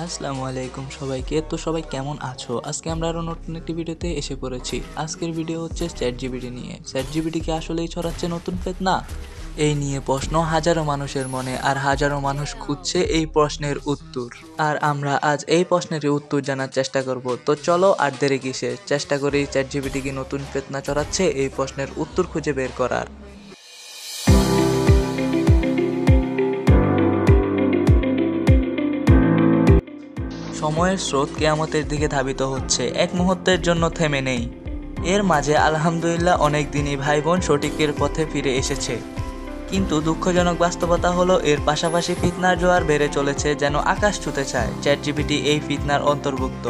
আসসালামু আলাইকুম সবাইকে। তো সবাই কেমন আছো? আজকে আমরা আরো নতুন একটি ভিডিওতে এসে পড়েছি। আজকের ভিডিও হচ্ছে চ্যাট জিপিটি নিয়ে। চ্যাট জিপিটি কি আসলেই ছড়াচ্ছে নতুন ফেতনা? এই নিয়ে প্রশ্ন হাজারো মানুষের মনে, আর হাজারো মানুষ খুঁজছে এই প্রশ্নের উত্তর। আর আমরা আজ এই প্রশ্নেরই উত্তর জানার চেষ্টা করব। তো চলো আর দেরি কিসের, চেষ্টা করি চ্যাট জিপিটি কি নতুন ফেতনা ছড়াচ্ছে এই প্রশ্নের উত্তর খুঁজে বের করার। সময়ের স্রোত কিয়ামতের দিকে ধাবিত হচ্ছে, এক মুহূর্তের জন্য থেমে নেই। এর মাঝে আলহামদুলিল্লাহ অনেক দিনই ভাই বোন সঠিকের পথে ফিরে এসেছে, কিন্তু দুঃখজনক বাস্তবতা হলো এর পাশাপাশি ফিতনার জোয়ার বেড়ে চলেছে, যেন আকাশ ছুঁতে চায়। চ্যাট জিপিটি এই ফিতনার অন্তর্ভুক্ত।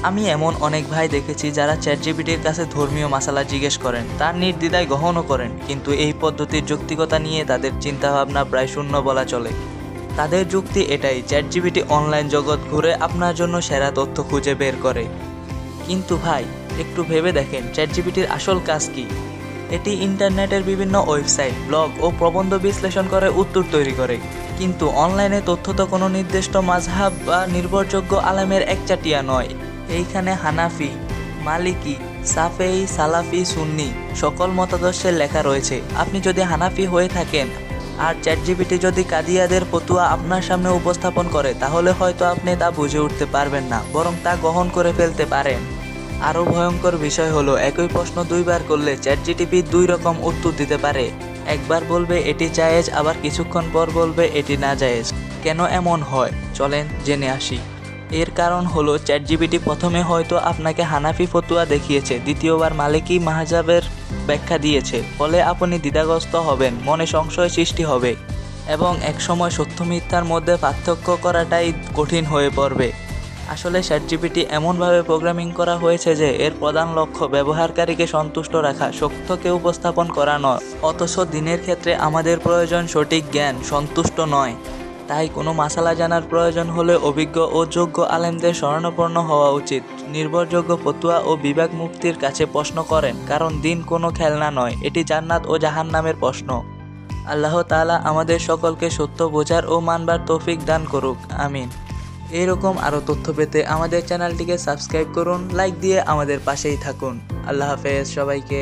আমি এমন অনেক ভাই দেখেছি যারা চ্যাট জিপিটির কাছে ধর্মীয় মাসালা জিজ্ঞেস করেন, তার নির্দ্বিধায় গ্রহণও করেন, কিন্তু এই পদ্ধতির যৌক্তিকতা নিয়ে তাদের চিন্তাভাবনা প্রায় শূন্য বলা চলে। তাদের যুক্তি এটাই, চ্যাট জিপিটি অনলাইন জগৎ ঘুরে আপনার জন্য সেরা তথ্য খুঁজে বের করে। কিন্তু ভাই, একটু ভেবে দেখেন চ্যাট জিপিটির আসল কাজ কি? এটি ইন্টারনেটের বিভিন্ন ওয়েবসাইট, ব্লগ ও প্রবন্ধ বিশ্লেষণ করে উত্তর তৈরি করে। কিন্তু অনলাইনে তথ্য তো কোনো নির্দিষ্ট মাযহাব বা নির্ভরযোগ্য আলেমের একচাটিয়া নয়। এইখানে হানাফি, মালিকি, সাফেই, সালাফি, সুন্নি সকল মতাদর্শের লেখা রয়েছে। আপনি যদি হানাফি হয়ে থাকেন আর চ্যাট জিপিটি যদি কাদিয়াদের ফতুয়া আপনার সামনে উপস্থাপন করে, তাহলে হয়তো আপনি তা বুঝে উঠতে পারবেন না, বরং তা গ্রহণ করে ফেলতে পারেন। আরও ভয়ঙ্কর বিষয় হলো, একই প্রশ্ন দুইবার করলে চ্যাট জিপিটি দুই রকম উত্তর দিতে পারে। একবার বলবে এটি জায়েজ, আবার কিছুক্ষণ পর বলবে এটি না জায়েজ। কেন এমন হয় চলেন জেনে আসি। এর কারণ হলো, চ্যাট জিপিটি প্রথমে হয়তো আপনাকে হানাফি ফতুয়া দেখিয়েছে, দ্বিতীয়বার মালিকি মাহজাবের ব্যাখ্যা দিয়েছে, ফলে আপনি দ্বিধাগ্রস্ত হবেন, মনে সংশয় সৃষ্টি হবে, এবং একসময় সত্য মিথ্যার মধ্যে পার্থক্য করাটাই কঠিন হয়ে পড়বে। আসলে চ্যাট জিপিটি এমনভাবে প্রোগ্রামিং করা হয়েছে যে এর প্রধান লক্ষ্য ব্যবহারকারীকে সন্তুষ্ট রাখা, সত্যকে উপস্থাপন করা নয়। অথচ দিনের ক্ষেত্রে আমাদের প্রয়োজন সঠিক জ্ঞান, সন্তুষ্ট নয়। তাই কোনো মাসালা জানার প্রয়োজন হলে অভিজ্ঞ ও যোগ্য আলেমদের শরণাপন্ন হওয়া উচিত। নির্ভরযোগ্য ফতুয়া ও বিভাগ মুফতির কাছে প্রশ্ন করেন, কারণ দিন কোনো খেলনা নয়, এটি জান্নাত ও জাহান্নামের প্রশ্ন। আল্লাহ তাআলা আমাদের সকলকে সত্য বোঝার ও মানবার তৌফিক দান করুক, আমিন। এরকম আরও তথ্য পেতে আমাদের চ্যানেলটিকে সাবস্ক্রাইব করুন, লাইক দিয়ে আমাদের পাশেই থাকুন। আল্লাহ হাফেজ সবাইকে।